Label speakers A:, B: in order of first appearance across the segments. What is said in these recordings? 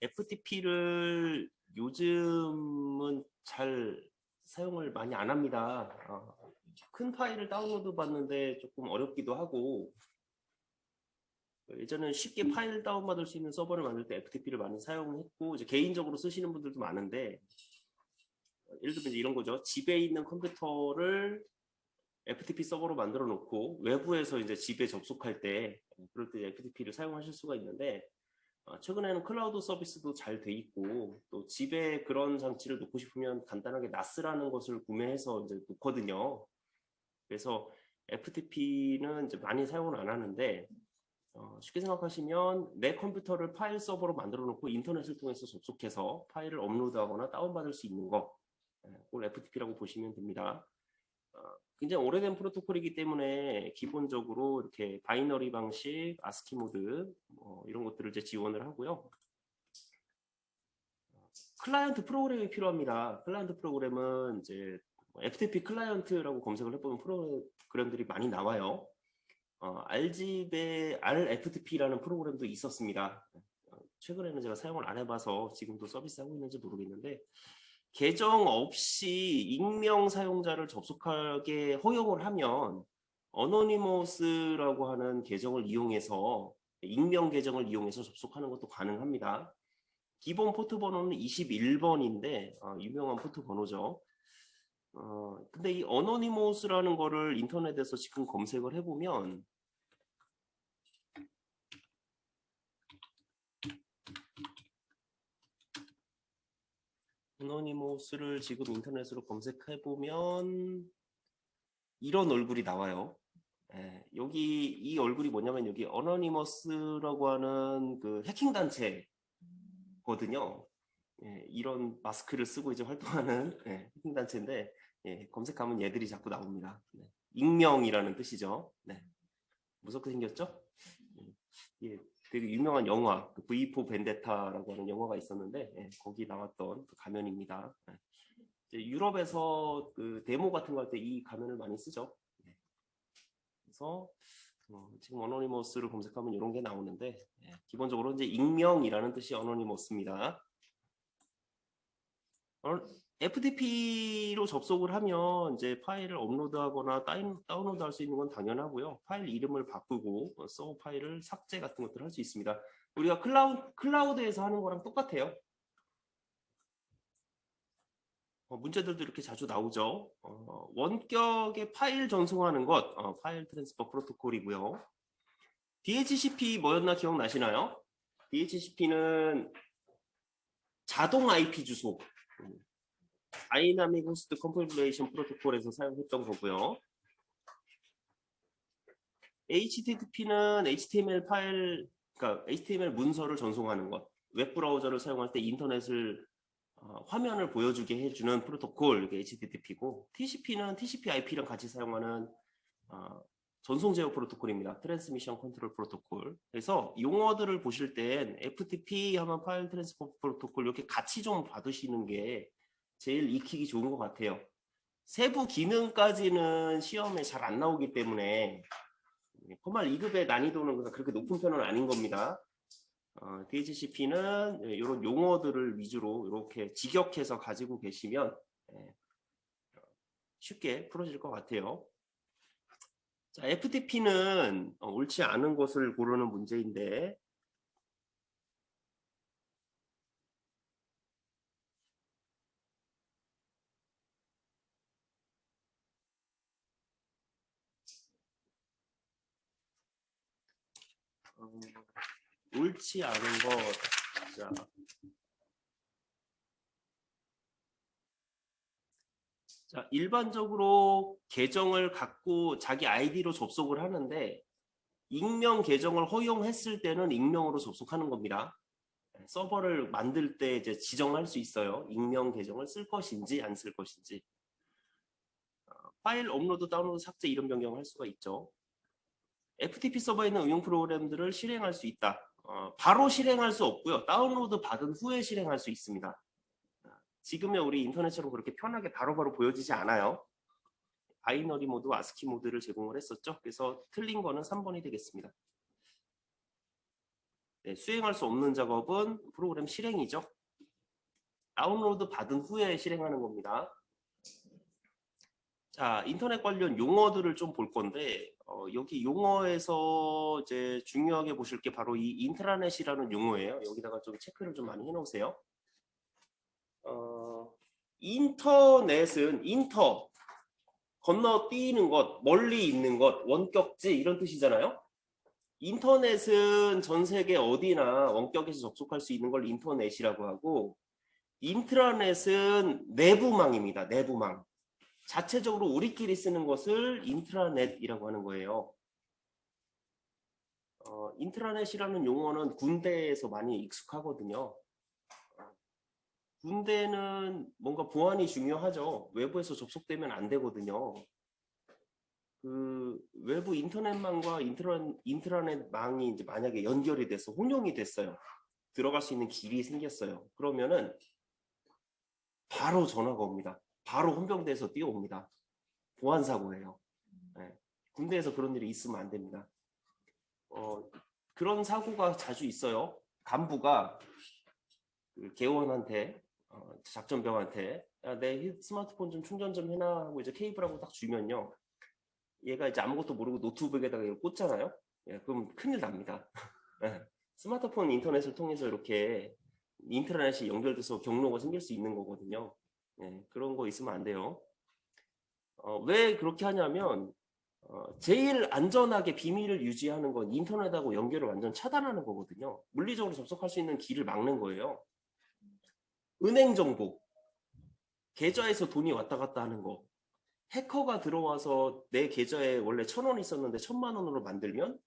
A: FTP를 요즘은 잘 사용을 많이 안 합니다. 큰 파일을 다운로드 받는데 조금 어렵기도 하고, 예전에는 쉽게 파일 다운받을 수 있는 서버를 만들 때 FTP를 많이 사용했고, 이제 개인적으로 쓰시는 분들도 많은데, 예를 들면 이런 거죠. 집에 있는 컴퓨터를 FTP 서버로 만들어 놓고 외부에서 이제 집에 접속할 때 그럴 때 FTP를 사용하실 수가 있는데, 최근에는 클라우드 서비스도 잘 돼 있고, 또 집에 그런 장치를 놓고 싶으면 간단하게 NAS라는 것을 구매해서 이제 놓거든요. 그래서 FTP는 이제 많이 사용을 안 하는데, 쉽게 생각하시면 내 컴퓨터를 파일 서버로 만들어 놓고 인터넷을 통해서 접속해서 파일을 업로드하거나 다운받을 수 있는 거, 그걸 FTP라고 보시면 됩니다. 굉장히 오래된 프로토콜이기 때문에 기본적으로 이렇게 바이너리 방식, 아스키 모드 이런 것들을 이제 지원을 하고요. 클라이언트 프로그램이 필요합니다. 클라이언트 프로그램은 이제 FTP 클라이언트라고 검색을 해보면 프로그램들이 많이 나와요. RGB의 RFTP라는 프로그램도 있었습니다. 최근에는 제가 사용을 안 해봐서 지금도 서비스하고 있는지 모르겠는데, 계정 없이 익명 사용자를 접속하게 허용을 하면 어노니머스라고 하는 계정을 이용해서, 익명 계정을 이용해서 접속하는 것도 가능합니다. 기본 포트 번호는 21번인데 유명한 포트 번호죠. 근데 이 어노니머스라는 거를 인터넷에서 지금 검색을 해보면 어노니머스를 지금 인터넷으로 검색해보면 이런 얼굴이 나와요. 여기 이 얼굴이 뭐냐면 여기 어노니머스라고 하는 그 해킹 단체거든요. 이런 마스크를 쓰고 이제 활동하는 해킹 단체인데, 검색하면 얘들이 자꾸 나옵니다. 익명이라는 뜻이죠. 무섭게 생겼죠? 예, 되게 유명한 영화 V4 벤데타라고 하는 영화가 있었는데, 거기 나왔던 그 가면입니다. 유럽에서 그 데모 같은 거 할 때 이 가면을 많이 쓰죠. 그래서 지금 어노니머스를 검색하면 이런 게 나오는데, 기본적으로 이제 익명이라는 뜻이 어노니머스입니다. FTP로 접속을 하면 이제 파일을 업로드하거나 다운로드 할 수 있는 건 당연하고요. 파일 이름을 바꾸고 서버 파일을 삭제 같은 것들을 할 수 있습니다. 우리가 클라우드에서 하는 거랑 똑같아요. 문제들도 이렇게 자주 나오죠. 원격의 파일 전송하는 것, 파일 트랜스퍼 프로토콜이고요. DHCP 뭐였나 기억나시나요? DHCP는 자동 IP 주소, 다이나믹 호스트 컨피그레이션 프로토콜에서 사용했던 거고요. HTTP는 HTML 파일, 그러니까 HTML 문서를 전송하는 것, 웹브라우저를 사용할 때 인터넷을 화면을 보여주게 해주는 프로토콜, 이게 HTTP고, TCP는 TCP/IP랑 같이 사용하는 전송 제어 프로토콜입니다. 트랜스미션 컨트롤 프로토콜. 그래서 용어들을 보실 땐 FTP 하면 파일 트랜스퍼 프로토콜 이렇게 같이 좀 봐두시는 게 제일 익히기 좋은 것 같아요. 세부 기능까지는 시험에 잘 안 나오기 때문에 포말 2급의 난이도는 그렇게 높은 편은 아닌 겁니다. DHCP는 이런 용어들을 위주로 이렇게 직역해서 가지고 계시면 쉽게 풀어질 것 같아요. 자, FTP는 옳지 않은 것을 고르는 문제인데, 옳지 않은 것. 자, 일반적으로 계정을 갖고 자기 아이디로 접속을 하는데, 익명 계정을 허용했을 때는 익명으로 접속하는 겁니다. 서버를 만들 때 이제 지정할 수 있어요. 익명 계정을 쓸 것인지 안 쓸 것인지. 파일 업로드, 다운로드, 삭제 이런 변경을 할 수가 있죠. FTP 서버에 있는 응용 프로그램들을 실행할 수 있다. 바로 실행할 수 없고요. 다운로드 받은 후에 실행할 수 있습니다. 지금의 우리 인터넷처럼 그렇게 편하게 바로바로 보여지지 않아요. 바이너리 모드, 아스키 모드를 제공을 했었죠. 그래서 틀린 거는 3번이 되겠습니다. 네, 수행할 수 없는 작업은 프로그램 실행이죠. 다운로드 받은 후에 실행하는 겁니다. 자, 인터넷 관련 용어들을 좀 볼 건데 여기 용어에서 이제 중요하게 보실 게 바로 이 인트라넷이라는 용어예요. 여기다가 좀 체크를 좀 많이 해놓으세요. 인터넷은 인터, 건너뛰는 것, 멀리 있는 것, 원격지 이런 뜻이잖아요. 인터넷은 전 세계 어디나 원격에서 접속할 수 있는 걸 인터넷이라고 하고, 인트라넷은 내부망입니다. 내부망. 자체적으로 우리끼리 쓰는 것을 인트라넷이라고 하는 거예요. 인트라넷이라는 용어는 군대에서 많이 익숙하거든요. 군대는 뭔가 보안이 중요하죠. 외부에서 접속되면 안 되거든요. 그 외부 인터넷망과 인트라넷망이 이제 만약에 연결이 돼서 혼용이 됐어요. 들어갈 수 있는 길이 생겼어요. 그러면은 바로 전화가 옵니다. 바로 헌병대에서 뛰어옵니다. 보안 사고예요. 네. 군대에서 그런 일이 있으면 안 됩니다. 그런 사고가 자주 있어요. 간부가 그 개원한테 작전병한테 내 스마트폰 좀 충전 좀 해놔 하고 이제 케이블하고 딱 주면요. 얘가 이제 아무것도 모르고 노트북에다가 이걸 꽂잖아요. 예, 그럼 큰일 납니다. 예, 스마트폰 인터넷을 통해서 이렇게 인트라넷이 연결돼서 경로가 생길 수 있는 거거든요. 예, 그런 거 있으면 안 돼요. 왜 그렇게 하냐면 제일 안전하게 비밀을 유지하는 건 인터넷하고 연결을 완전 차단하는 거거든요. 물리적으로 접속할 수 있는 길을 막는 거예요. 은행 정보, 계좌에서 돈이 왔다 갔다 하는 거, 해커가 들어와서 내 계좌에 원래 1,000원 있었는데 1,000만 원으로 만들면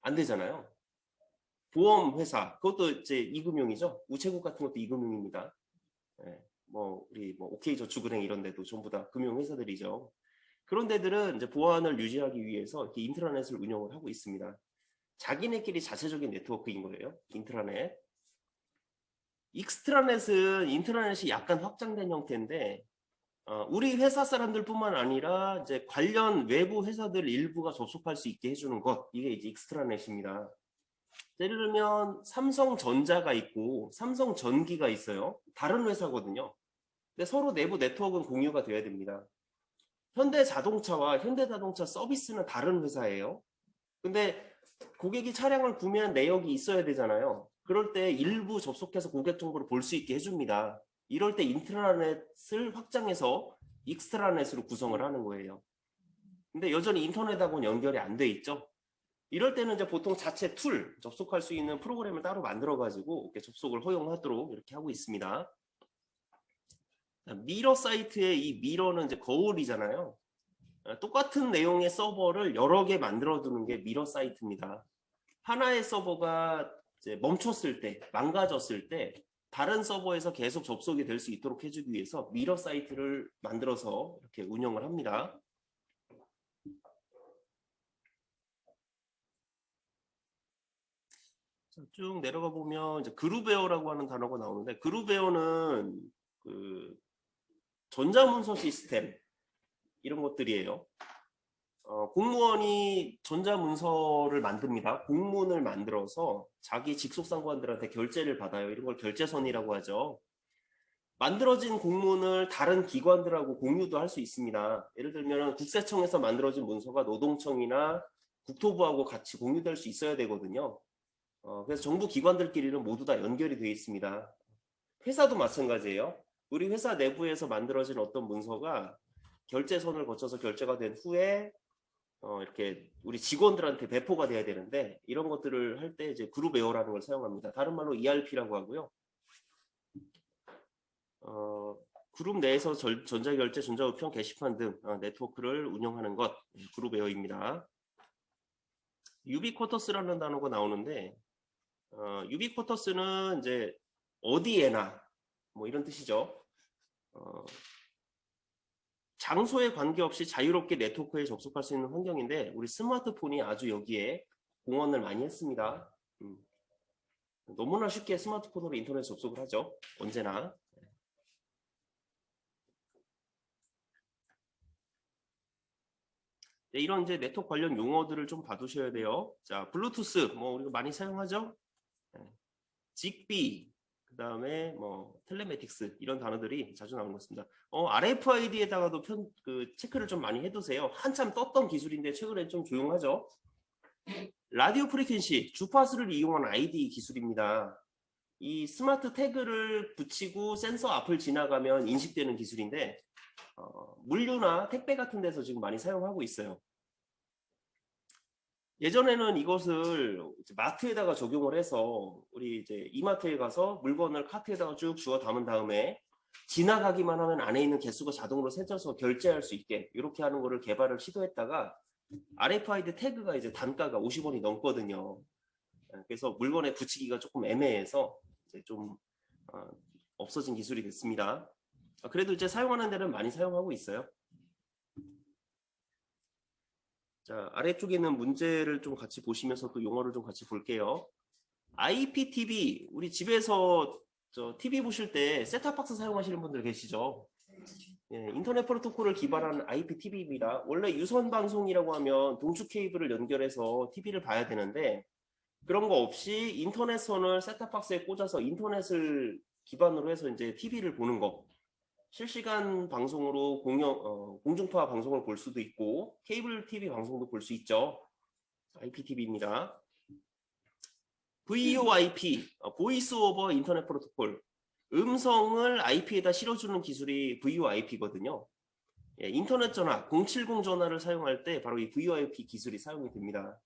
A: 안 되잖아요. 보험 회사, 그것도 이제 이금융이죠. 우체국 같은 것도 이금융입니다. 네, 우리 OK저축은행 이런 데도 전부 다 금융회사들이죠. 그런 데들은 이제 보안을 유지하기 위해서 이렇게 인트라넷을 운영을 하고 있습니다. 자기네끼리 자체적인 네트워크인 거예요. 인트라넷. 익스트라넷은 인트라넷이 약간 확장된 형태인데 우리 회사 사람들뿐만 아니라 이제 관련 외부 회사들 일부가 접속할 수 있게 해주는 것, 이게 이제 익스트라넷입니다. 예를 들면 삼성전자가 있고 삼성전기가 있어요. 다른 회사거든요. 근데 서로 내부 네트워크는 공유가 돼야 됩니다. 현대자동차와 현대자동차 서비스는 다른 회사예요. 근데 고객이 차량을 구매한 내역이 있어야 되잖아요. 그럴 때 일부 접속해서 고객 정보를 볼 수 있게 해줍니다. 이럴 때 인트라넷을 확장해서 익스트라넷으로 구성을 하는 거예요. 근데 여전히 인터넷하고는 연결이 안 돼 있죠. 이럴 때는 이제 보통 자체 툴, 접속할 수 있는 프로그램을 따로 만들어가지고 이렇게 접속을 허용하도록 이렇게 하고 있습니다. 미러 사이트의 이 미러는 이제 거울이잖아요. 똑같은 내용의 서버를 여러 개 만들어 두는 게 미러 사이트입니다. 하나의 서버가 이제 멈췄을 때, 망가졌을 때 다른 서버에서 계속 접속이 될 수 있도록 해주기 위해서 미러 사이트를 만들어서 이렇게 운영을 합니다. 쭉 내려가 보면 이제 그룹웨어라고 하는 단어가 나오는데, 그룹웨어는 그 전자문서 시스템 이런 것들이에요. 공무원이 전자문서를 만듭니다. 공문을 만들어서 자기 직속상관들한테 결제를 받아요. 이런 걸 결제선이라고 하죠. 만들어진 공문을 다른 기관들하고 공유도 할 수 있습니다. 예를 들면 국세청에서 만들어진 문서가 노동청이나 국토부하고 같이 공유될 수 있어야 되거든요. 그래서 정부 기관들끼리는 모두 다 연결이 되어 있습니다. 회사도 마찬가지예요. 우리 회사 내부에서 만들어진 어떤 문서가 결제선을 거쳐서 결제가 된 후에 이렇게 우리 직원들한테 배포가 돼야 되는데, 이런 것들을 할 때 이제 그룹웨어라는 걸 사용합니다. 다른 말로 ERP라고 하고요. 그룹 내에서 전자결제, 전자우편, 게시판 등 네트워크를 운영하는 것, 그룹웨어입니다. 유비쿼터스라는 단어가 나오는데, 유비쿼터스는 이제 어디에나 뭐 이런 뜻이죠. 장소에 관계없이 자유롭게 네트워크에 접속할 수 있는 환경인데, 우리 스마트폰이 아주 여기에 공헌을 많이 했습니다. 너무나 쉽게 스마트폰으로 인터넷 접속을 하죠. 언제나. 네, 이런 이제 네트워크 관련 용어들을 좀 봐두셔야 돼요. 자, 블루투스, 우리가 많이 사용하죠? 직비, 그 다음에 뭐 텔레매틱스 이런 단어들이 자주 나오는 것 같습니다. RFID에다가도 체크를 좀 많이 해두세요. 한참 떴던 기술인데 최근에 좀 조용하죠. 라디오 프리퀀시, 주파수를 이용한 ID 기술입니다. 이 스마트 태그를 붙이고 센서 앞을 지나가면 인식되는 기술인데 물류나 택배 같은 데서 지금 많이 사용하고 있어요. 예전에는 이것을 마트에다가 적용을 해서 우리 이제 이마트에 가서 물건을 카트에다가 쭉 주워 담은 다음에 지나가기만 하면 안에 있는 개수가 자동으로 세져서 결제할 수 있게 이렇게 하는 거를 개발을 시도했다가 RFID 태그가 이제 단가가 50원이 넘거든요. 그래서 물건에 붙이기가 조금 애매해서 이제 좀 없어진 기술이 됐습니다. 그래도 이제 사용하는 데는 많이 사용하고 있어요. 자, 아래쪽에 있는 문제를 좀 같이 보시면서 또 용어를 좀 같이 볼게요. IPTV, 우리 집에서 TV 보실 때 셋탑박스 사용하시는 분들 계시죠? 예, 인터넷 프로토콜을 기반한 IPTV입니다. 원래 유선 방송이라고 하면 동축 케이블을 연결해서 TV를 봐야 되는데 그런 거 없이 인터넷선을 셋탑박스에 꽂아서 인터넷을 기반으로 해서 이제 TV를 보는 거. 실시간 방송으로 공중파 방송을 볼 수도 있고 케이블 TV 방송도 볼 수 있죠. IPTV입니다. VoIP, 보이스 오버 인터넷 프로토콜. 음성을 IP에다 실어주는 기술이 VoIP거든요. 예, 인터넷 전화, 070 전화를 사용할 때 바로 이 VoIP 기술이 사용이 됩니다.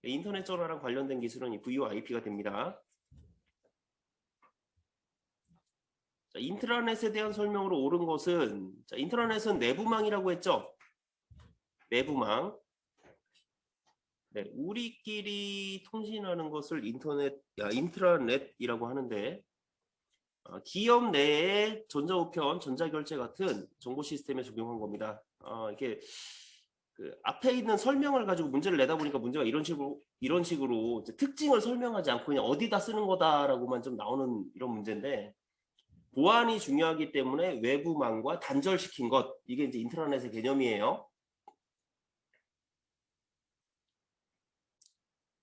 A: 예, 인터넷 전화랑 관련된 기술은 이 VoIP가 됩니다. 자, 인트라넷에 대한 설명으로 옳은 것은, 자, 인트라넷은 내부망이라고 했죠. 내부망. 네, 우리끼리 통신하는 것을 인트라넷이라고 하는데 기업 내에 전자우편, 전자결제 같은 정보 시스템에 적용한 겁니다. 이게 앞에 있는 설명을 가지고 문제를 내다 보니까 문제가 이런 식으로 특징을 설명하지 않고 그냥 어디다 쓰는 거다라고만 좀 나오는 이런 문제인데 보안이 중요하기 때문에 외부망과 단절시킨 것, 이게 이제 인트라넷의 개념이에요.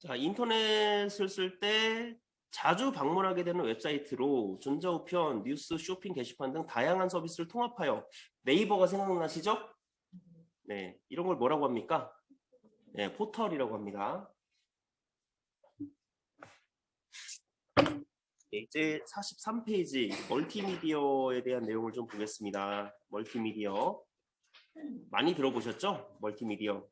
A: 자, 인터넷을 쓸 때 자주 방문하게 되는 웹사이트로 전자우편, 뉴스, 쇼핑 게시판 등 다양한 서비스를 통합하여 네이버가 생각나시죠? 네, 이런 걸 뭐라고 합니까? 네, 포털이라고 합니다. 네, 이제 43페이지 멀티미디어에 대한 내용을 좀 보겠습니다. 멀티미디어 많이 들어보셨죠? 멀티미디어.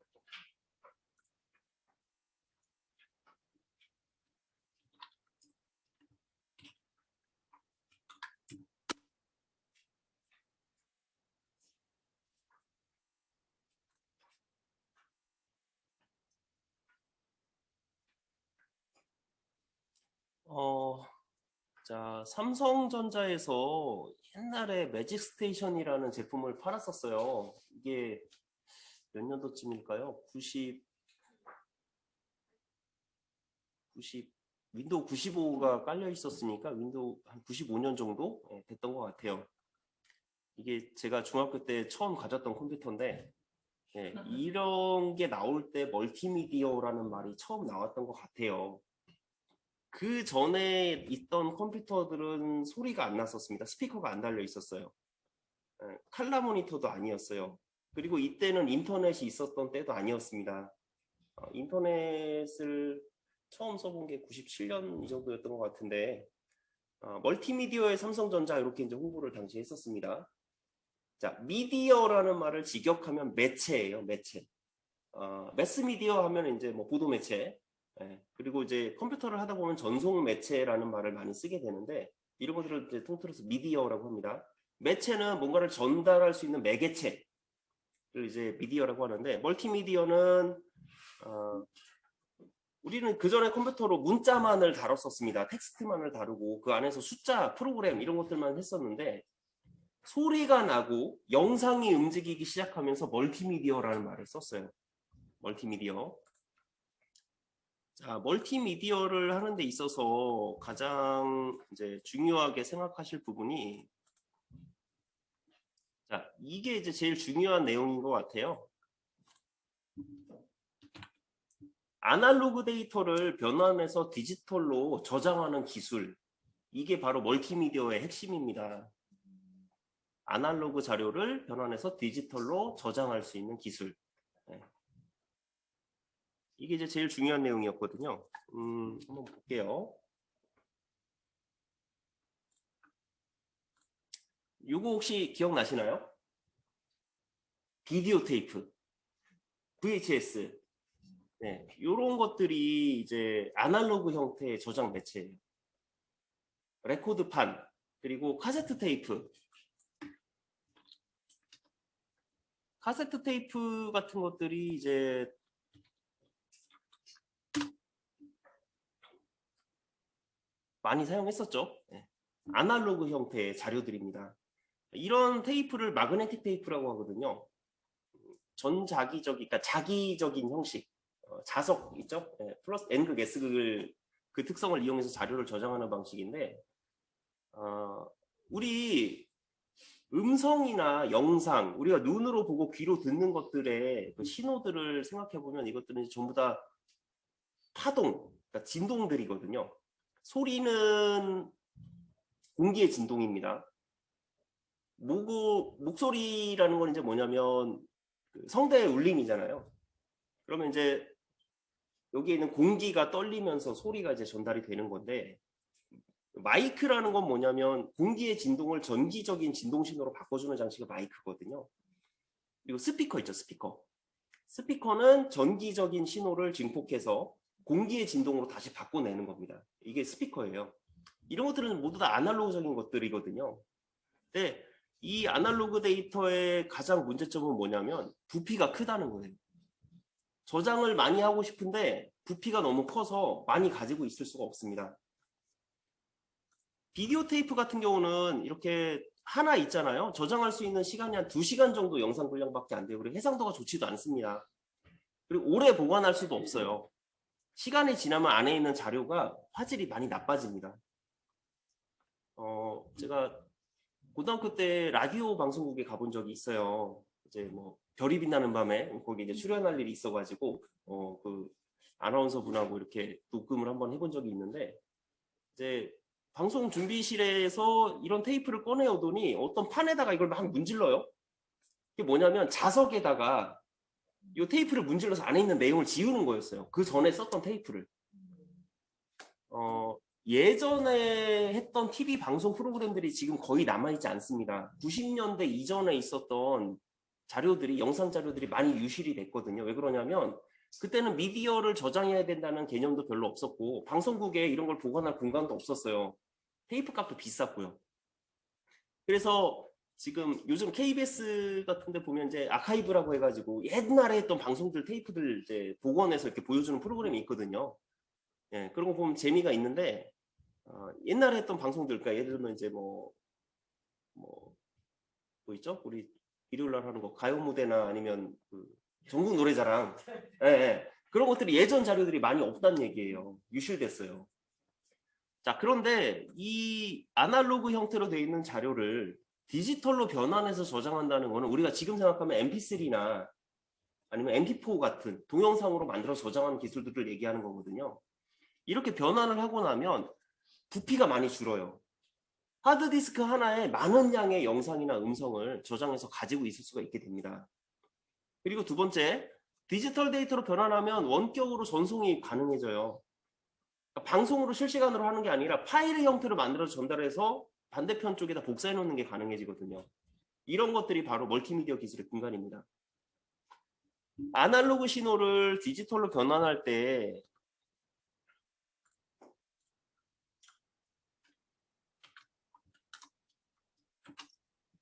A: 자, 삼성전자에서 옛날에 매직 스테이션이라는 제품을 팔았었어요. 이게 몇 년도쯤일까요? 윈도우 95가 깔려 있었으니까 윈도우 한 95년 정도 됐던 것 같아요. 이게 제가 중학교 때 처음 가졌던 컴퓨터인데 이런 게 나올 때 멀티미디어라는 말이 처음 나왔던 것 같아요. 그 전에 있던 컴퓨터들은 소리가 안 났었습니다. 스피커가 안 달려 있었어요. 칼라 모니터도 아니었어요. 그리고 이때는 인터넷이 있었던 때도 아니었습니다. 인터넷을 처음 써본 게 97년 이 정도였던 것 같은데 멀티미디어의 삼성전자 이렇게 이제 홍보를 당시에 했었습니다. 자, 미디어라는 말을 직역하면 매체예요, 매체. 매스미디어 하면 이제 뭐 보도 매체. 그리고 이제 컴퓨터를 하다 보면 전송 매체라는 말을 많이 쓰게 되는데 이런 것들을 이제 통틀어서 미디어라고 합니다. 매체는 뭔가를 전달할 수 있는 매개체를 이제 미디어라고 하는데 멀티미디어는 우리는 그 전에 컴퓨터로 문자만을 다뤘었습니다. 텍스트만을 다루고 그 안에서 숫자, 프로그램 이런 것들만 했었는데 소리가 나고 영상이 움직이기 시작하면서 멀티미디어라는 말을 썼어요. 멀티미디어. 자, 멀티미디어를 하는 데 있어서 가장 이제 중요하게 생각하실 부분이 자, 이게 이제 제일 중요한 내용인 것 같아요. 아날로그 데이터를 변환해서 디지털로 저장하는 기술, 이게 바로 멀티미디어의 핵심입니다. 아날로그 자료를 변환해서 디지털로 저장할 수 있는 기술. 네. 이게 이제 제일 중요한 내용이었거든요. 한번 볼게요. 이거 혹시 기억나시나요? 비디오 테이프, VHS. 네, 이런 것들이 이제 아날로그 형태의 저장 매체예요. 레코드판, 그리고 카세트 테이프. 카세트 테이프 같은 것들이 이제 많이 사용했었죠. 네. 아날로그 형태의 자료들입니다. 이런 테이프를 마그네틱 테이프라고 하거든요. 전자기적인, 그러니까 자기적인 형식, 자석 있죠? 네, 플러스 N극, S극을 그 특성을 이용해서 자료를 저장하는 방식인데, 우리 음성이나 영상, 우리가 눈으로 보고 귀로 듣는 것들의 그 신호들을 생각해보면 이것들은 전부 다 파동, 그러니까 진동들이거든요. 소리는 공기의 진동입니다. 목소리라는 건 이제 뭐냐면 그 성대의 울림이잖아요. 그러면 이제 여기에 있는 공기가 떨리면서 소리가 이제 전달이 되는 건데, 마이크라는 건 뭐냐면 공기의 진동을 전기적인 진동 신호로 바꿔주는 장치가 마이크거든요. 그리고 스피커 있죠, 스피커. 스피커는 전기적인 신호를 증폭해서 공기의 진동으로 다시 바꿔내는 겁니다. 이게 스피커예요. 이런 것들은 모두 다 아날로그적인 것들이거든요. 근데 이 아날로그 데이터의 가장 문제점은 뭐냐면 부피가 크다는 거예요. 저장을 많이 하고 싶은데 부피가 너무 커서 많이 가지고 있을 수가 없습니다. 비디오 테이프 같은 경우는 이렇게 하나 있잖아요. 저장할 수 있는 시간이 한 2시간 정도 영상 분량밖에 안 돼요. 그리고 해상도가 좋지도 않습니다. 그리고 오래 보관할 수도 없어요. 시간이 지나면 안에 있는 자료가 화질이 많이 나빠집니다. 제가 고등학교 때 라디오 방송국에 가본 적이 있어요. 이제 뭐 별이 빛나는 밤에 거기 이제 출연할 일이 있어가지고 그 아나운서 분하고 이렇게 녹음을 한번 해본 적이 있는데, 이제 방송 준비실에서 이런 테이프를 꺼내 오더니 어떤 판에다가 이걸 막 문질러요. 이게 뭐냐면 자석에다가 이 테이프를 문질러서 안에 있는 내용을 지우는 거였어요. 그 전에 썼던 테이프를. 예전에 했던 TV 방송 프로그램들이 지금 거의 남아있지 않습니다. 90년대 이전에 있었던 자료들이, 영상 자료들이 많이 유실이 됐거든요. 왜 그러냐면 그때는 미디어를 저장해야 된다는 개념도 별로 없었고 방송국에 이런 걸 보관할 공간도 없었어요. 테이프 값도 비쌌고요. 그래서 지금 요즘 KBS 같은 데 보면 이제 아카이브라고 해가지고 옛날에 했던 방송들 테이프들 이제 복원해서 이렇게 보여주는 프로그램이 있거든요. 예, 그런 거 보면 재미가 있는데, 옛날에 했던 방송들, 그러니까 예를 들면 이제 뭐 있죠? 우리 일요일 날 하는 거 가요 무대나 아니면 그 전국 노래자랑, 예, 예. 그런 것들이 예전 자료들이 많이 없다는 얘기예요. 유실됐어요. 자, 그런데 이 아날로그 형태로 되어 있는 자료를 디지털로 변환해서 저장한다는 거는 우리가 지금 생각하면 MP3나 아니면 MP4 같은 동영상으로 만들어 저장하는 기술들을 얘기하는 거거든요. 이렇게 변환을 하고 나면 부피가 많이 줄어요. 하드디스크 하나에 많은 양의 영상이나 음성을 저장해서 가지고 있을 수가 있게 됩니다. 그리고 두 번째, 디지털 데이터로 변환하면 원격으로 전송이 가능해져요. 그러니까 방송으로 실시간으로 하는 게 아니라 파일의 형태로 만들어서 전달해서 반대편 쪽에다 복사해 놓는 게 가능해지거든요. 이런 것들이 바로 멀티미디어 기술의 근간입니다. 아날로그 신호를 디지털로 변환할 때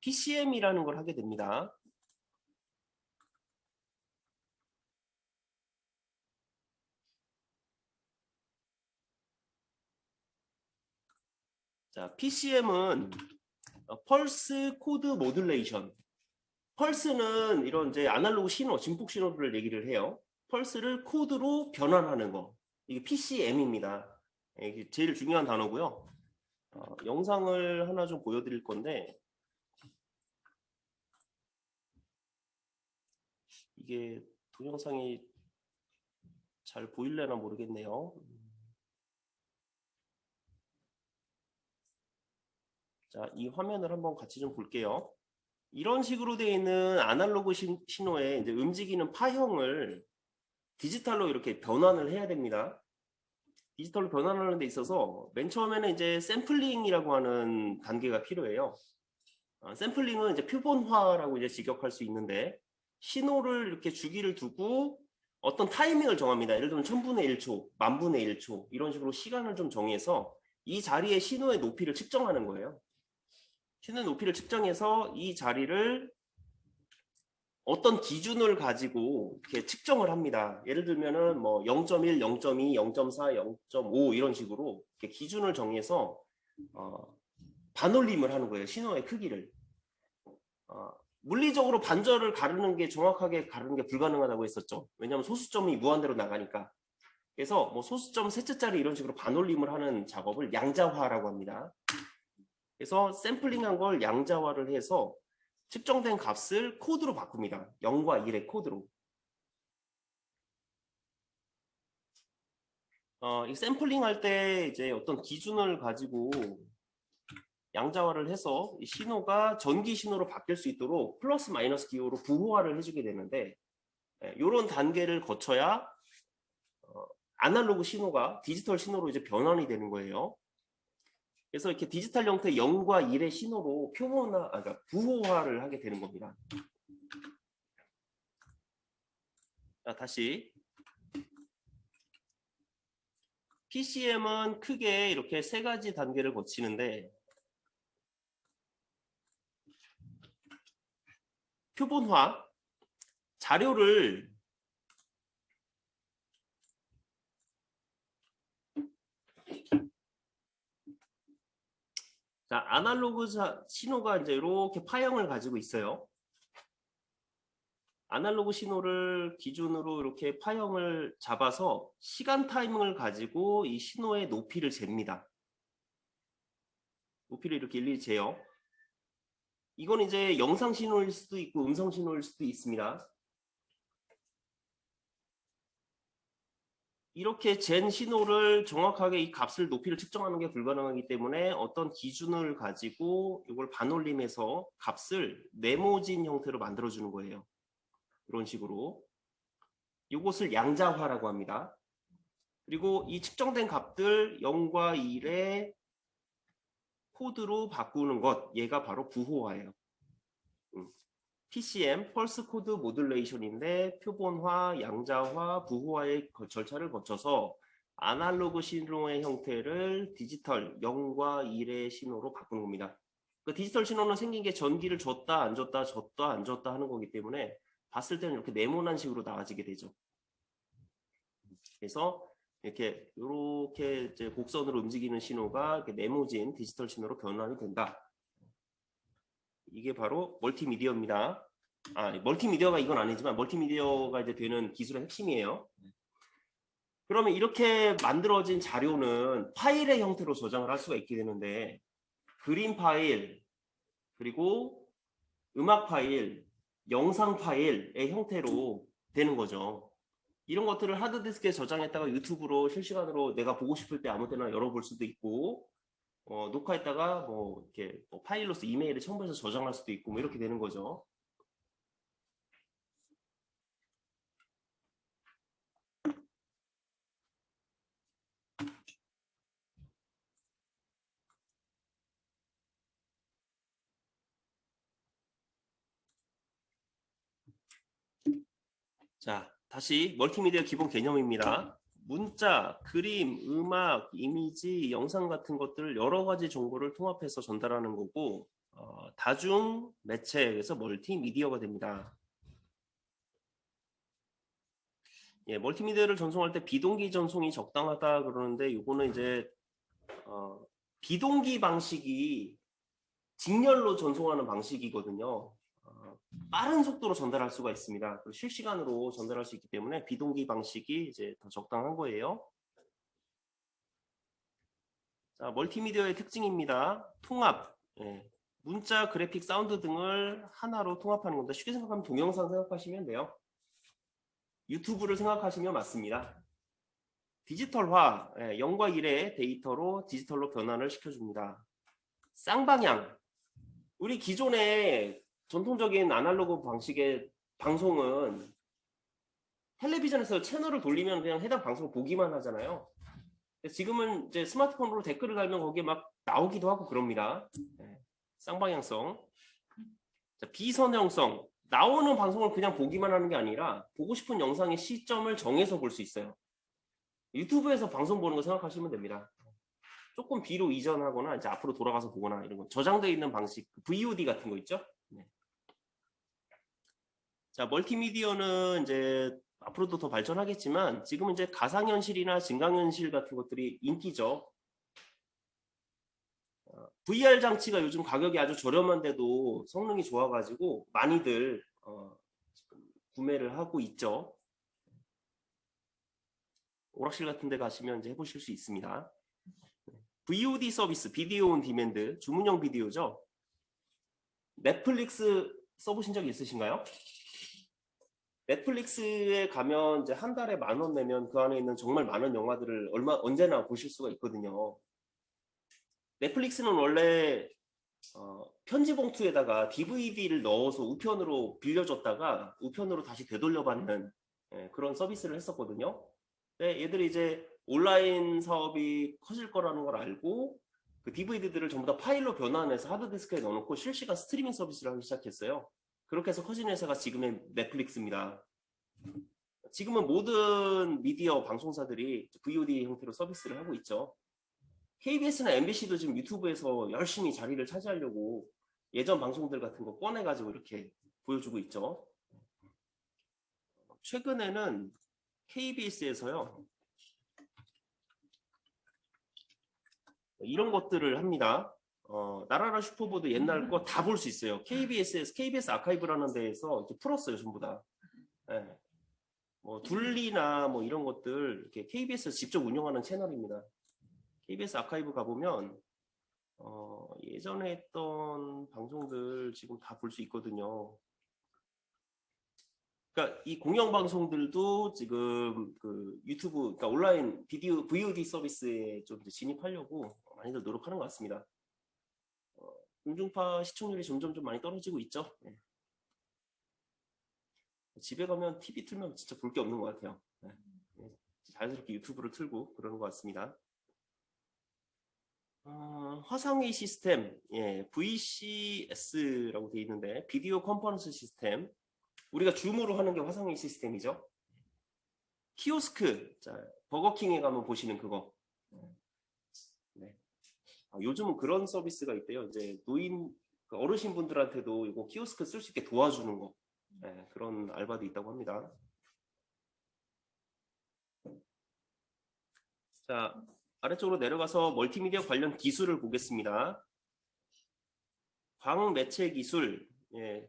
A: PCM이라는 걸 하게 됩니다. 자, PCM은 펄스 코드 모듈레이션. 펄스는 이런 이제 아날로그 신호, 증폭 신호를 얘기를 해요. 펄스를 코드로 변환하는 거. 이게 PCM입니다. 이게 제일 중요한 단어고요. 영상을 하나 좀 보여드릴 건데, 이게 동영상이 잘 보일려나 모르겠네요. 자, 이 화면을 한번 같이 좀 볼게요. 이런 식으로 되어 있는 아날로그 신호에 이제 움직이는 파형을 디지털로 이렇게 변환을 해야 됩니다. 디지털로 변환하는 데 있어서 맨 처음에는 이제 샘플링이라고 하는 단계가 필요해요. 샘플링은 이제 표본화라고 이제 직역할 수 있는데, 신호를 이렇게 주기를 두고 어떤 타이밍을 정합니다. 예를 들면 1000분의 1초, 10,000분의 1초 이런 식으로 시간을 좀 정해서 이 자리의 신호의 높이를 측정하는 거예요. 신호의 높이를 측정해서 이 자리를 어떤 기준을 가지고 이렇게 측정을 합니다. 예를 들면은 뭐 0.1, 0.2, 0.4, 0.5 이런 식으로 이렇게 기준을 정해서 반올림을 하는 거예요. 신호의 크기를. 물리적으로 반절을 가르는 게 정확하게 가르는 게 불가능하다고 했었죠. 왜냐하면 소수점이 무한대로 나가니까. 그래서 뭐 소수점 세트짜리 이런 식으로 반올림을 하는 작업을 양자화라고 합니다. 그래서 샘플링한 걸 양자화를 해서 측정된 값을 코드로 바꿉니다. 0과 1의 코드로. 이 샘플링 할 때 이제 어떤 기준을 가지고 양자화를 해서 이 신호가 전기 신호로 바뀔 수 있도록 플러스 마이너스 기호로 부호화를 해주게 되는데, 이런 단계를 거쳐야 아날로그 신호가 디지털 신호로 이제 변환이 되는 거예요. 그래서 이렇게 디지털 형태 0과 1의 신호로 그러니까 부호화를 하게 되는 겁니다. 자, 다시. PCM은 크게 이렇게 세 가지 단계를 거치는데, 표본화, 자료를 자, 아날로그 신호가 이제 이렇게 파형을 가지고 있어요. 아날로그 신호를 기준으로 이렇게 파형을 잡아서 시간 타이밍을 가지고 이 신호의 높이를 잽니다. 높이를 이렇게 일일이 재요. 이건 이제 영상 신호일 수도 있고 음성 신호일 수도 있습니다. 이렇게 잰 신호를 정확하게 이 값을 높이를 측정하는 게 불가능하기 때문에 어떤 기준을 가지고 이걸 반올림해서 값을 네모진 형태로 만들어주는 거예요. 이런 식으로. 이것을 양자화라고 합니다. 그리고 이 측정된 값들 0과 1의 코드로 바꾸는 것, 얘가 바로 부호화예요. PCM, 펄스 코드 모듈레이션인데 표본화, 양자화, 부호화의 절차를 거쳐서 아날로그 신호의 형태를 디지털 0과 1의 신호로 바꾸는 겁니다. 그 디지털 신호는 생긴 게 전기를 줬다 안 줬다 줬다 안 줬다 하는 거기 때문에 봤을 때는 이렇게 네모난 식으로 나와지게 되죠. 그래서 이렇게 이제 곡선으로 움직이는 신호가 이렇게 네모진 디지털 신호로 변환이 된다. 이게 바로 멀티미디어입니다. 멀티미디어가 이건 아니지만 멀티미디어가 이제 되는 기술의 핵심이에요. 그러면 이렇게 만들어진 자료는 파일의 형태로 저장을 할 수가 있게 되는데, 그림 파일, 그리고 음악 파일, 영상 파일의 형태로 되는 거죠. 이런 것들을 하드디스크에 저장했다가 유튜브로 실시간으로 내가 보고 싶을 때 아무 때나 열어볼 수도 있고, 녹화했다가 뭐 이렇게 파일로서 이메일에 첨부해서 저장할 수도 있고 뭐 이렇게 되는 거죠. 자, 다시 멀티미디어 기본 개념입니다. 문자, 그림, 음악, 이미지, 영상 같은 것들 여러 가지 정보를 통합해서 전달하는 거고, 다중 매체에서 멀티미디어가 됩니다. 예, 멀티미디어를 전송할 때 비동기 전송이 적당하다 그러는데, 이거는 이제 비동기 방식이 직렬로 전송하는 방식이거든요. 빠른 속도로 전달할 수가 있습니다. 실시간으로 전달할 수 있기 때문에 비동기 방식이 이제 더 적당한 거예요. 자, 멀티미디어의 특징입니다. 통합, 문자, 그래픽, 사운드 등을 하나로 통합하는 겁니다. 쉽게 생각하면 동영상 생각하시면 돼요. 유튜브를 생각하시면 맞습니다. 디지털화, 0과 1의 데이터로 디지털로 변환을 시켜줍니다. 쌍방향. 우리 기존의 전통적인 아날로그 방식의 방송은 텔레비전에서 채널을 돌리면 그냥 해당 방송을 보기만 하잖아요. 지금은 이제 스마트폰으로 댓글을 달면 거기에 막 나오기도 하고 그럽니다. 쌍방향성. 자, 비선형성. 나오는 방송을 그냥 보기만 하는 게 아니라 보고 싶은 영상의 시점을 정해서 볼 수 있어요. 유튜브에서 방송 보는 거 생각하시면 됩니다. 조금 뒤로 이전하거나 이제 앞으로 돌아가서 보거나 이런 거 저장되어 있는 방식, VOD 같은 거 있죠? 네. 자, 멀티미디어는 이제 앞으로도 더 발전하겠지만 지금은 이제 가상현실이나 증강현실 같은 것들이 인기죠. VR 장치가 요즘 가격이 아주 저렴한데도 성능이 좋아가지고 많이들 지금 구매를 하고 있죠. 오락실 같은 데 가시면 이제 해보실 수 있습니다. VOD 서비스, 비디오 온 디맨드, 주문형 비디오죠. 넷플릭스 써보신 적 있으신가요? 넷플릭스에 가면 이제 한 달에 10,000원 내면 그 안에 있는 정말 많은 영화들을 언제나 보실 수가 있거든요. 넷플릭스는 원래 편지 봉투에다가 DVD를 넣어서 우편으로 빌려줬다가 우편으로 다시 되돌려받는 그런 서비스를 했었거든요. 근데 얘들이 이제 온라인 사업이 커질 거라는 걸 알고 그 DVD들을 전부 다 파일로 변환해서 하드디스크에 넣어놓고 실시간 스트리밍 서비스를 하기 시작했어요. 그렇게 해서 커진 회사가 지금의 넷플릭스입니다. 지금은 모든 미디어 방송사들이 VOD 형태로 서비스를 하고 있죠. KBS나 MBC도 지금 유튜브에서 열심히 자리를 차지하려고 예전 방송들 같은 거 꺼내가지고 이렇게 보여주고 있죠. 최근에는 KBS에서요. 이런 것들을 합니다. 나라라 슈퍼보드 옛날 거 다 볼 수 있어요. KBS 아카이브라는 데에서 이렇게 풀었어요, 전부 다. 네. 뭐 둘리나 뭐 이런 것들 이렇게 KBS에서 직접 운영하는 채널입니다. KBS 아카이브 가보면 예전에 했던 방송들 지금 다 볼 수 있거든요. 그러니까 이 공영방송들도 지금 그 유튜브, 그러니까 온라인 비디오 VOD 서비스에 좀 진입하려고 많이들 노력하는 것 같습니다. 공중파 시청률이 점점 좀 많이 떨어지고 있죠. 네. 집에 가면 TV 틀면 진짜 볼 게 없는 것 같아요. 네. 자연스럽게 유튜브를 틀고 그러는 것 같습니다. 화상회의 시스템, VCS라고 되어 있는데 비디오 컨퍼런스 시스템. 우리가 줌으로 하는 게 화상회의 시스템이죠. 키오스크, 자, 버거킹에 가면 보시는 그거. 네. 요즘은 그런 서비스가 있대요. 이제 어르신 분들한테도 이거 키오스크 쓸 수 있게 도와주는 거. 네, 그런 알바도 있다고 합니다. 자, 아래쪽으로 내려가서 멀티미디어 관련 기술을 보겠습니다. 광매체 기술,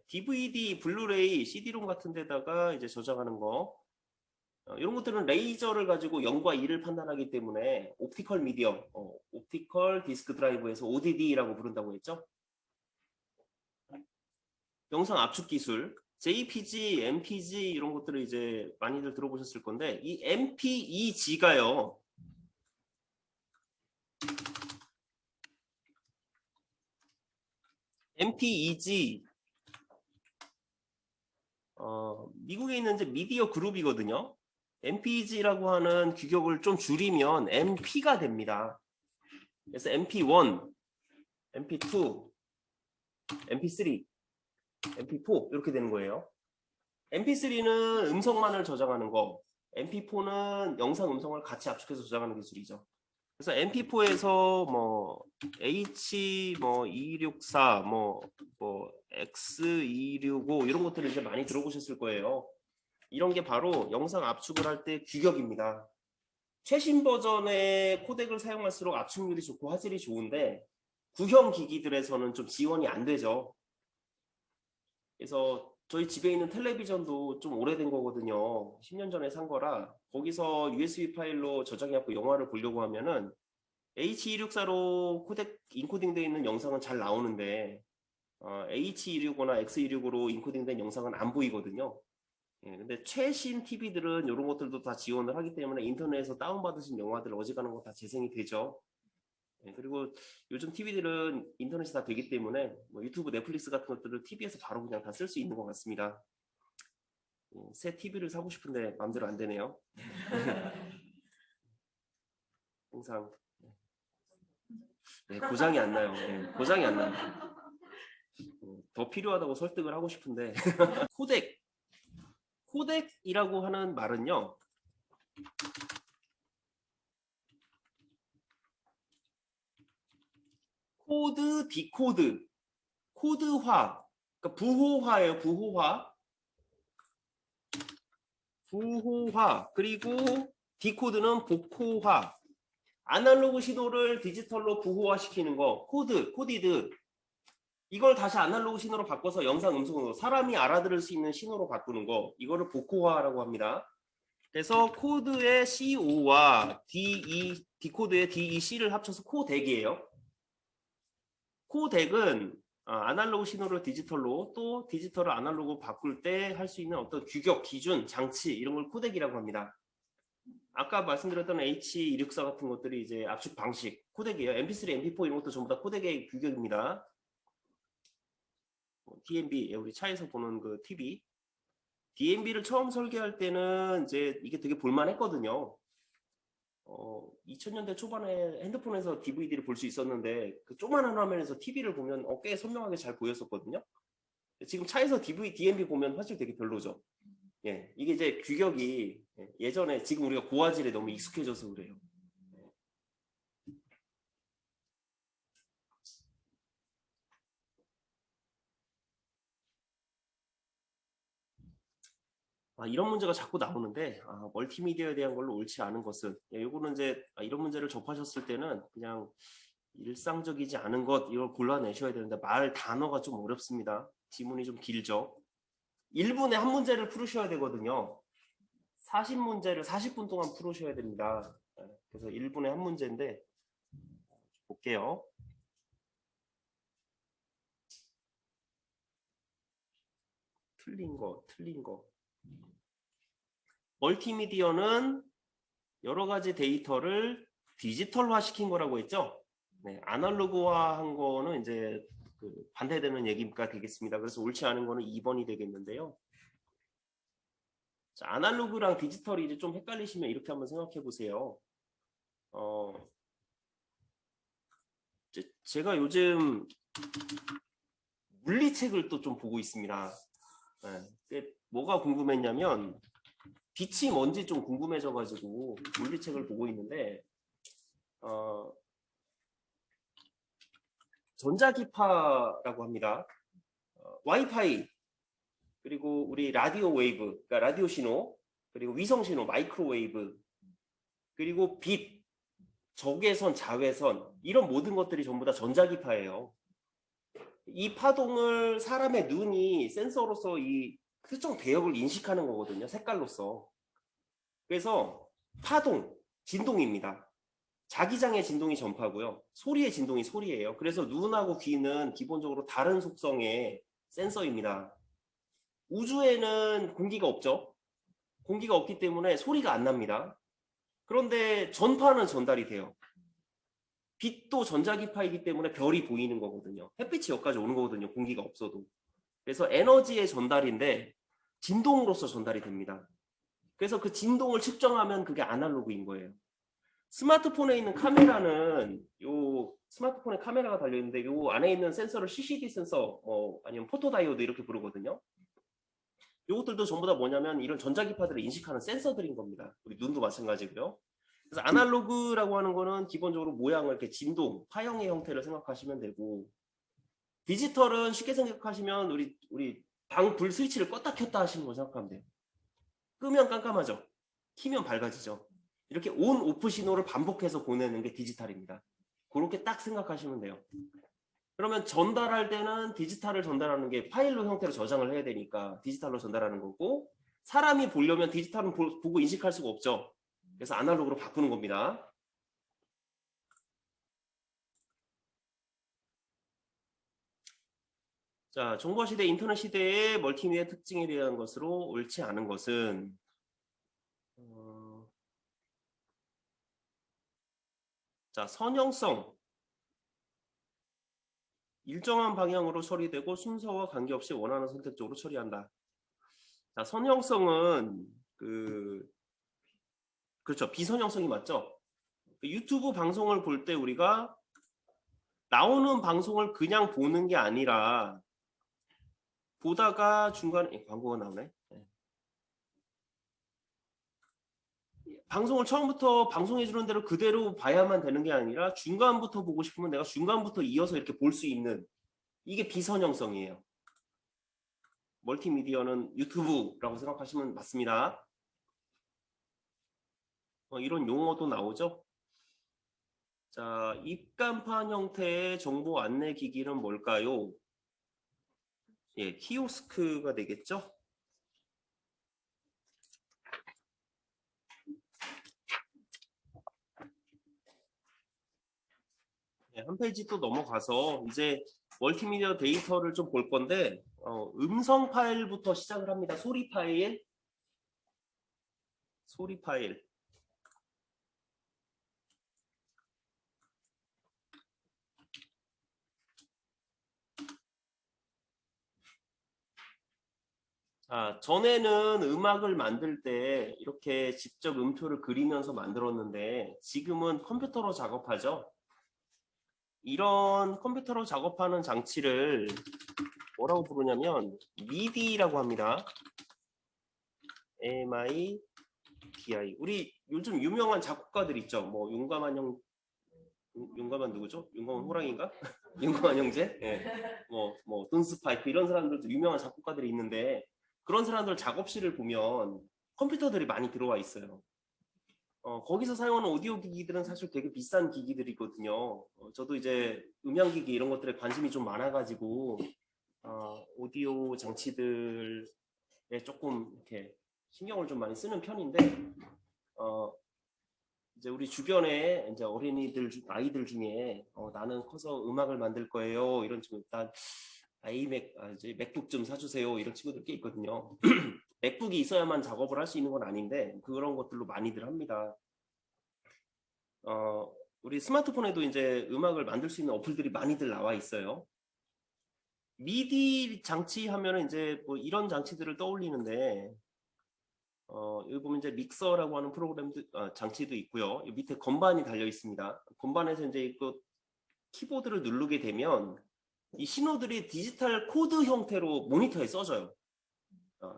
A: DVD, 블루레이, CD롬 같은 데다가 이제 저장하는 거. 이런 것들은 레이저를 가지고 0과 2를 판단하기 때문에 옵티컬 미디어, 옵티컬 디스크 드라이브에서 ODD라고 부른다고 했죠. 영상 압축 기술, JPG, MPG 이런 것들을 이제 많이들 들어보셨을 건데 이 MPEG가요. MPEG 미국에 있는 이제 미디어 그룹이거든요. MPEG라고 하는 규격을 좀 줄이면 MP가 됩니다. 그래서 MP1, MP2, MP3, MP4 이렇게 되는 거예요. MP3는 음성만을 저장하는 거, MP4는 영상 음성을 같이 압축해서 저장하는 기술이죠. 그래서 MP4에서 뭐 H 뭐 264, 뭐 X265 이런 것들을 이제 많이 들어보셨을 거예요. 이런 게 바로 영상 압축을 할 때 규격입니다. 최신 버전의 코덱을 사용할수록 압축률이 좋고 화질이 좋은데 구형 기기들에서는 좀 지원이 안 되죠. 그래서 저희 집에 있는 텔레비전도 좀 오래된 거거든요. 10년 전에 산 거라 거기서 USB 파일로 저장해갖고 영화를 보려고 하면은 H264로 코덱 인코딩 되어 있는 영상은 잘 나오는데 H265나 X265로 인코딩 된 영상은 안 보이거든요. 예, 근데 최신 TV들은 이런 것들도 다 지원을 하기 때문에 인터넷에서 다운받으신 영화들 어지간한 거 다 재생이 되죠. 예, 그리고 요즘 TV들은 인터넷이 다 되기 때문에 뭐 유튜브, 넷플릭스 같은 것들을 TV에서 바로 그냥 다 쓸 수 있는 것 같습니다. 새 TV를 사고 싶은데 마음대로 안 되네요. 항상 고장이 안 나요. 고장이 안 납니다. 더 필요하다고 설득을 하고 싶은데 코덱이라고 하는 말은요. 코드, 디코드, 코드화, 그러니까 부호화예요. 부호화, 그리고 디코드는 복호화. 아날로그 신호를 디지털로 부호화시키는 거, 코디드. 이걸 다시 아날로그 신호로 바꿔서 영상, 음성으로 사람이 알아들을 수 있는 신호로 바꾸는 거, 이거를 복호화라고 합니다. 그래서 코드의 CO와 디코드의 DEC를 합쳐서 코덱이에요. 코덱은 아날로그 신호를 디지털로 또 디지털을 아날로그 바꿀 때 할 수 있는 어떤 규격, 기준, 장치 이런 걸 코덱이라고 합니다. 아까 말씀드렸던 H264 같은 것들이 이제 압축 방식 코덱이에요. MP3, MP4 이런 것도 전부 다 코덱의 규격입니다. DMB 우리 차에서 보는 그 TV DMB를 처음 설계할 때는 이제 이게 되게 볼만했거든요. 2000년대 초반에 핸드폰에서 DVD를 볼 수 있었는데 그 조그만한 화면에서 TV를 보면 꽤 선명하게 잘 보였었거든요. 지금 차에서 DMB 보면 사실 되게 별로죠. 예, 이게 이제 규격이 예전에 지금 우리가 고화질에 너무 익숙해져서 그래요. 이런 문제가 자꾸 나오는데 멀티미디어에 대한 걸로 옳지 않은 것은 이거는 이제 이런 문제를 접하셨을 때는 그냥 일상적이지 않은 것 이걸 골라내셔야 되는데 말 단어가 좀 어렵습니다. 지문이 좀 길죠. 1분에 한 문제를 풀으셔야 되거든요. 40문제를 40분 동안 풀으셔야 됩니다. 그래서 1분에 한 문제인데 볼게요. 틀린 거. 멀티미디어는 여러 가지 데이터를 디지털화 시킨 거라고 했죠. 네, 아날로그화 한 거는 이제 반대되는 얘기가 되겠습니다. 그래서 옳지 않은 거는 2번이 되겠는데요. 자, 아날로그랑 디지털이 이제 좀 헷갈리시면 이렇게 한번 생각해 보세요. 제가 요즘 물리책을 또 좀 보고 있습니다. 네, 뭐가 궁금했냐면 빛이 뭔지 좀 궁금해져가지고 물리책을 보고 있는데 전자기파라고 합니다. 와이파이 그리고 우리 라디오 웨이브, 그러니까 라디오 신호 그리고 위성 신호, 마이크로웨이브 그리고 빛, 적외선, 자외선 이런 모든 것들이 전부 다 전자기파예요. 이 파동을 사람의 눈이 센서로서 이 특정 대역을 인식하는 거거든요. 색깔로서. 그래서 파동, 진동입니다. 자기장의 진동이 전파고요. 소리의 진동이 소리예요. 그래서 눈하고 귀는 기본적으로 다른 속성의 센서입니다. 우주에는 공기가 없죠. 공기가 없기 때문에 소리가 안 납니다. 그런데 전파는 전달이 돼요. 빛도 전자기파이기 때문에 별이 보이는 거거든요. 햇빛이 여기까지 오는 거거든요. 공기가 없어도. 그래서 에너지의 전달인데 진동으로서 전달이 됩니다. 그래서 그 진동을 측정하면 그게 아날로그인 거예요. 스마트폰에 있는 카메라는 요 스마트폰에 카메라가 달려있는데 요 안에 있는 센서를 CCD 센서 아니면 포토다이오드 이렇게 부르거든요. 요것들도 전부 다 뭐냐면 이런 전자기파들을 인식하는 센서들인 겁니다. 우리 눈도 마찬가지고요. 그래서 아날로그라고 하는 거는 기본적으로 모양을 이렇게 진동, 파형의 형태를 생각하시면 되고 디지털은 쉽게 생각하시면 우리 방 불 스위치를 껐다 켰다 하시는 거 생각하면 돼요. 끄면 깜깜하죠. 키면 밝아지죠. 이렇게 온, 오프 신호를 반복해서 보내는 게 디지털입니다. 그렇게 딱 생각하시면 돼요. 그러면 전달할 때는 디지털을 전달하는 게 파일로 형태로 저장을 해야 되니까 디지털로 전달하는 거고 사람이 보려면 디지털은 보고 인식할 수가 없죠. 그래서 아날로그로 바꾸는 겁니다. 자, 정보시대 인터넷 시대의 멀티미디어 특징에 대한 것으로 옳지 않은 것은 자, 선형성 일정한 방향으로 처리되고 순서와 관계없이 원하는 선택적으로 처리한다. 자, 선형성은 그렇죠. 비선형성이 맞죠. 유튜브 방송을 볼 때 우리가 나오는 방송을 그냥 보는 게 아니라 보다가 중간에 광고가 나오네. 방송을 처음부터 방송해주는 대로 그대로 봐야만 되는 게 아니라 중간부터 보고 싶으면 내가 중간부터 이어서 이렇게 볼 수 있는 이게 비선형성이에요. 멀티미디어는 유튜브라고 생각하시면 맞습니다. 이런 용어도 나오죠. 자, 입간판 형태의 정보 안내 기기는 뭘까요? 예, 키오스크가 되겠죠. 네, 한 페이지 또 넘어가서 이제 멀티미디어 데이터를 좀 볼 건데 음성 파일부터 시작을 합니다. 소리 파일. 전에는 음악을 만들 때 이렇게 직접 음표를 그리면서 만들었는데 지금은 컴퓨터로 작업하죠. 이런 컴퓨터로 작업하는 장치를 뭐라고 부르냐면 MIDI라고 합니다. MIDI. 우리 요즘 유명한 작곡가들 있죠. 뭐 용감한 누구죠? 용감한 호랑이인가? 용감한 형제? 예. 뭐 돈스파이크 이런 사람들도 유명한 작곡가들이 있는데 그런 사람들 작업실을 보면 컴퓨터들이 많이 들어와 있어요. 거기서 사용하는 오디오 기기들은 사실 되게 비싼 기기들이거든요. 저도 이제 음향기기 이런 것들에 관심이 좀 많아가지고 오디오 장치들에 조금 이렇게 신경을 좀 많이 쓰는 편인데 이제 우리 주변에 이제 아이들 중에 나는 커서 음악을 만들 거예요 이런 친구 일단 이제 맥북 좀 사주세요 이런 친구들 꽤 있거든요. 맥북이 있어야만 작업을 할 수 있는 건 아닌데 그런 것들로 많이들 합니다. 우리 스마트폰에도 이제 음악을 만들 수 있는 어플들이 많이들 나와 있어요. 미디 장치 하면은 이제 뭐 이런 장치들을 떠올리는데 여기 보면 이제 믹서라고 하는 장치도 있고요. 밑에 건반이 달려 있습니다. 건반에서 이제 그 키보드를 누르게 되면 이 신호들이 디지털 코드 형태로 모니터에 써져요.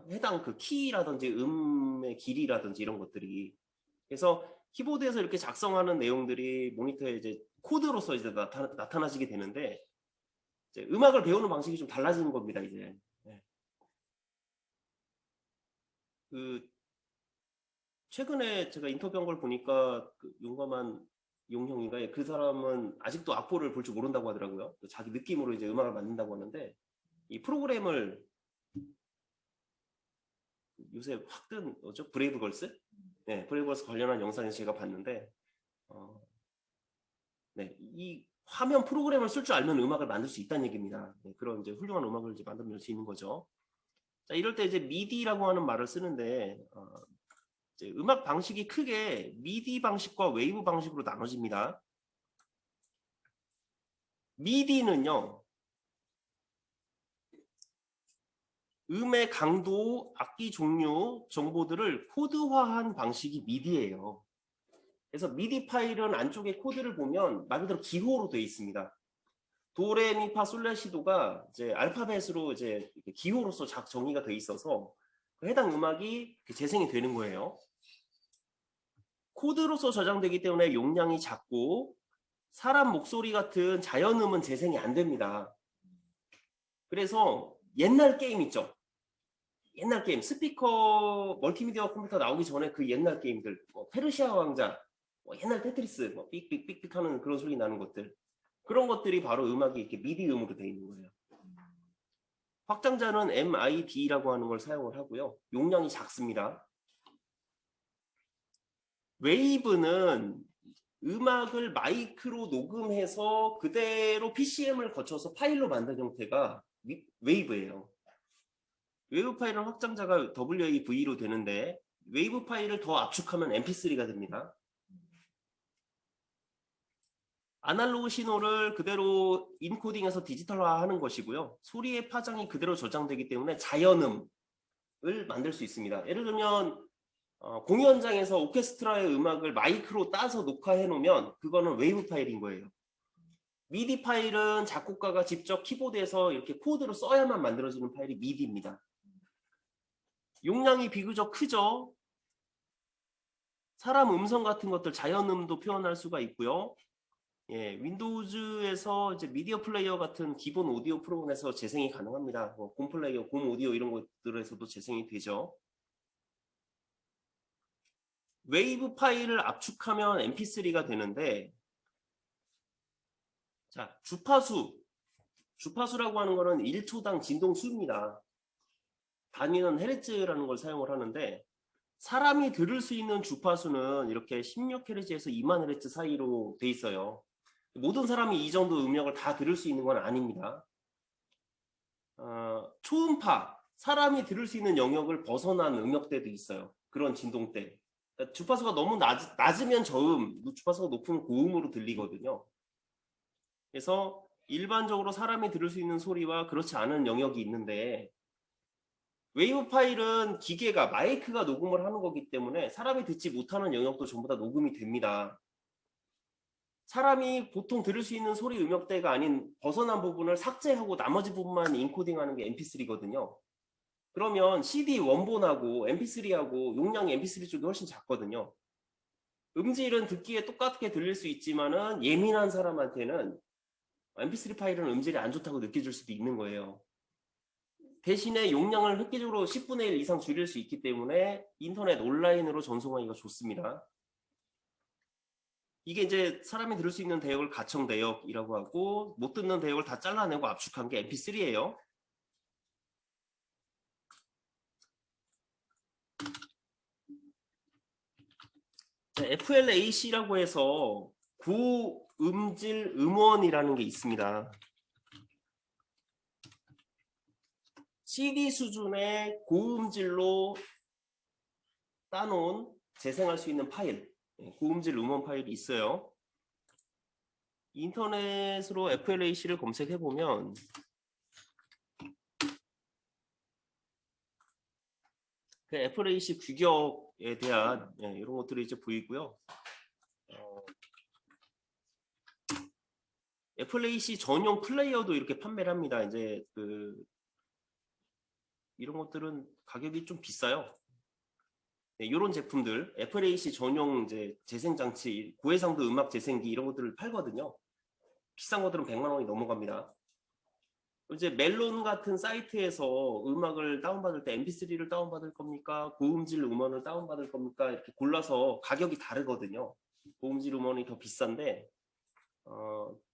A: 해당 그 키라든지 음의 길이라든지 이런 것들이. 그래서 키보드에서 이렇게 작성하는 내용들이 모니터에 이제 코드로서 이제 나타나시게 되는데 이제 음악을 배우는 방식이 좀 달라지는 겁니다. 이제. 네. 최근에 제가 인터뷰한 걸 보니까 용감한 용형인가 그 사람은 아직도 악보를 볼 줄 모른다고 하더라고요. 자기 느낌으로 이제 음악을 만든다고 하는데 이 프로그램을 요새 확 뜬 뭐죠? 브레이브걸스? 네, 브레이브걸스 관련한 영상에서 제가 봤는데 네, 이 화면 프로그램을 쓸 줄 알면 음악을 만들 수 있다는 얘기입니다. 네, 그런 이제 훌륭한 음악을 이제 만들 수 있는 거죠. 자, 이럴 때 이제 미디라고 하는 말을 쓰는데 이제 음악 방식이 크게 미디 방식과 웨이브 방식으로 나눠집니다. 미디는요, 음의 강도, 악기 종류, 정보들을 코드화한 방식이 미디예요. 그래서 미디 파일은 안쪽에 코드를 보면 말 그대로 기호로 되어 있습니다. 도레미파솔레시도가 이제 알파벳으로 이제 기호로서 정의가 되어 있어서 해당 음악이 재생이 되는 거예요. 코드로서 저장되기 때문에 용량이 작고 사람 목소리 같은 자연음은 재생이 안 됩니다. 그래서 옛날 게임 있죠. 옛날 게임 스피커 멀티미디어 컴퓨터 나오기 전에 그 옛날 게임들 페르시아 왕자 옛날 테트리스 삑삑삑삑 하는 그런 소리 나는 것들 그런 것들이 바로 음악이 이렇게 미디 음으로 되어 있는 거예요. 확장자는 MID라고 하는 걸 사용을 하고요. 용량이 작습니다. 웨이브는 음악을 마이크로 녹음해서 그대로 PCM을 거쳐서 파일로 만든 형태가 웨이브예요. 웨이브 파일은 확장자가 WAV로 되는데 웨이브 파일을 더 압축하면 MP3가 됩니다. 아날로그 신호를 그대로 인코딩해서 디지털화하는 것이고요. 소리의 파장이 그대로 저장되기 때문에 자연음을 만들 수 있습니다. 예를 들면 공연장에서 오케스트라의 음악을 마이크로 따서 녹화해 놓으면 그거는 웨이브 파일인 거예요. 미디 파일은 작곡가가 직접 키보드에서 이렇게 코드로 써야만 만들어지는 파일이 미디입니다. 용량이 비교적 크죠. 사람 음성 같은 것들 자연음도 표현할 수가 있고요. 예, 윈도우즈에서 이제 미디어 플레이어 같은 기본 오디오 프로그램에서 재생이 가능합니다. 뭐 곰 플레이어, 곰 오디오 이런 것들에서도 재생이 되죠. 웨이브 파일을 압축하면 MP3가 되는데, 자, 주파수라고 하는 거는 1초당 진동수입니다. 단위는 헤르츠라는 걸 사용을 하는데, 사람이 들을 수 있는 주파수는 이렇게 16Hz에서 20,000Hz 사이로 돼 있어요. 모든 사람이 이 정도 음역을 다 들을 수 있는 건 아닙니다. 초음파, 사람이 들을 수 있는 영역을 벗어난 음역대도 있어요. 그런 진동대. 그러니까 주파수가 너무 낮으면 저음, 주파수가 높으면 고음으로 들리거든요. 그래서 일반적으로 사람이 들을 수 있는 소리와 그렇지 않은 영역이 있는데 웨이브 파일은 기계가, 마이크가 녹음을 하는 거기 때문에 사람이 듣지 못하는 영역도 전부 다 녹음이 됩니다. 사람이 보통 들을 수 있는 소리 음역대가 아닌 벗어난 부분을 삭제하고 나머지 부분만 인코딩하는 게 MP3거든요. 그러면 CD 원본하고 MP3하고 용량이 MP3 쪽이 훨씬 작거든요. 음질은 듣기에 똑같게 들릴 수 있지만은 예민한 사람한테는 MP3 파일은 음질이 안 좋다고 느껴질 수도 있는 거예요. 대신에 용량을 획기적으로 10분의 1 이상 줄일 수 있기 때문에 인터넷 온라인으로 전송하기가 좋습니다. 이게 이제 사람이 들을 수 있는 대역을 가청 대역이라고 하고 못 듣는 대역을 다 잘라내고 압축한 게 MP3예요. FLAC라고 해서 고음질 음원이라는 게 있습니다. CD 수준의 고음질로 따놓은 재생할 수 있는 파일, 고음질 음원 파일이 있어요. 인터넷으로 FLAC를 검색해 보면 그 FLAC 규격에 대한 이런 것들이 이제 보이고요. FLAC 전용 플레이어도 이렇게 판매를 합니다. 이제 이런 것들은 가격이 좀 비싸요. 이런 제품들, FLAC 전용 이제 재생 장치, 고해상도 음악 재생기 이런 것들을 팔거든요. 비싼 것들은 100만 원이 넘어갑니다. 이제 멜론 같은 사이트에서 음악을 다운받을 때 MP3를 다운받을 겁니까? 고음질 음원을 다운받을 겁니까? 이렇게 골라서 가격이 다르거든요. 고음질 음원이 더 비싼데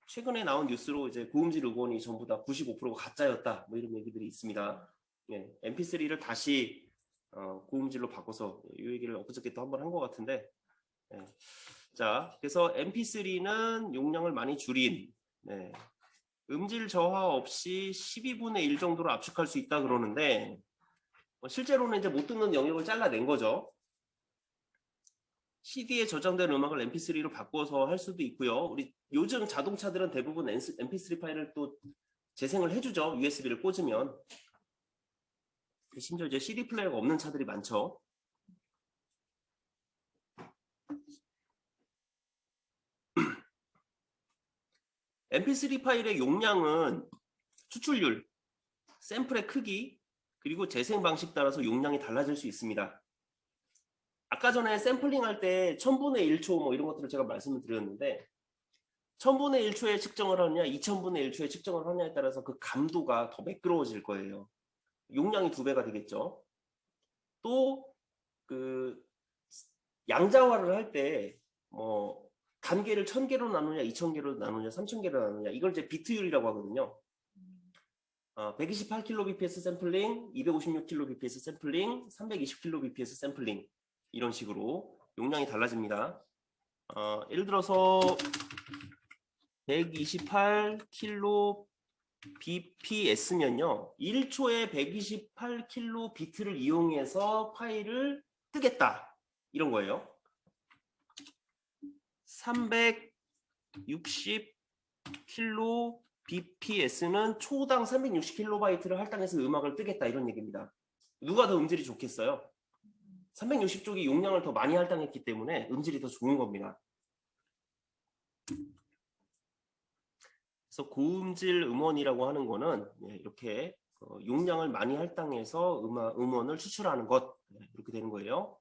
A: 최근에 나온 뉴스로 이제 고음질 음원이 전부 다 95%가 가짜였다. 뭐 이런 얘기들이 있습니다. 예, MP3를 다시 고음질로 바꿔서 이 얘기를 엊그저께 또 한번 한 것 같은데 자, 그래서 MP3는 용량을 많이 줄인 음질 저하 없이 12분의 1 정도로 압축할 수 있다 그러는데 실제로는 이제 못 듣는 영역을 잘라낸 거죠. CD에 저장된 음악을 MP3로 바꿔서 할 수도 있고요. 우리 요즘 자동차들은 대부분 MP3 파일을 또 재생을 해주죠. USB를 꽂으면. 심지어 이제 CD 플레이어가 없는 차들이 많죠. MP3 파일의 용량은 추출률, 샘플의 크기, 그리고 재생 방식 따라서 용량이 달라질 수 있습니다. 아까 전에 샘플링 할 때 1000분의 1초 뭐 이런 것들을 제가 말씀을 드렸는데 1000분의 1초에 측정을 하느냐 2000분의 1초에 측정을 하느냐에 따라서 그 감도가 더 매끄러워질 거예요. 용량이 2배가 되겠죠. 또 그 양자화를 할 때 뭐 단계를 1000개로 나누냐 2000개로 나누냐 3000개로 나누냐 이걸 이제 비트율이라고 하거든요. 128kbps 샘플링, 256kbps 샘플링, 320kbps 샘플링 이런 식으로 용량이 달라집니다. 예를 들어서 128kbps면요. 1초에 128kb를 이용해서 파일을 뜨겠다. 이런 거예요. 360kbps는 초당 360kB를 할당해서 음악을 뜨겠다. 이런 얘기입니다. 누가 더 음질이 좋겠어요? 360쪽이 용량을 더 많이 할당했기 때문에 음질이 더 좋은 겁니다. 그래서 고음질 음원이라고 하는 거는 이렇게 용량을 많이 할당해서 음원을 추출하는 것, 이렇게 되는 거예요.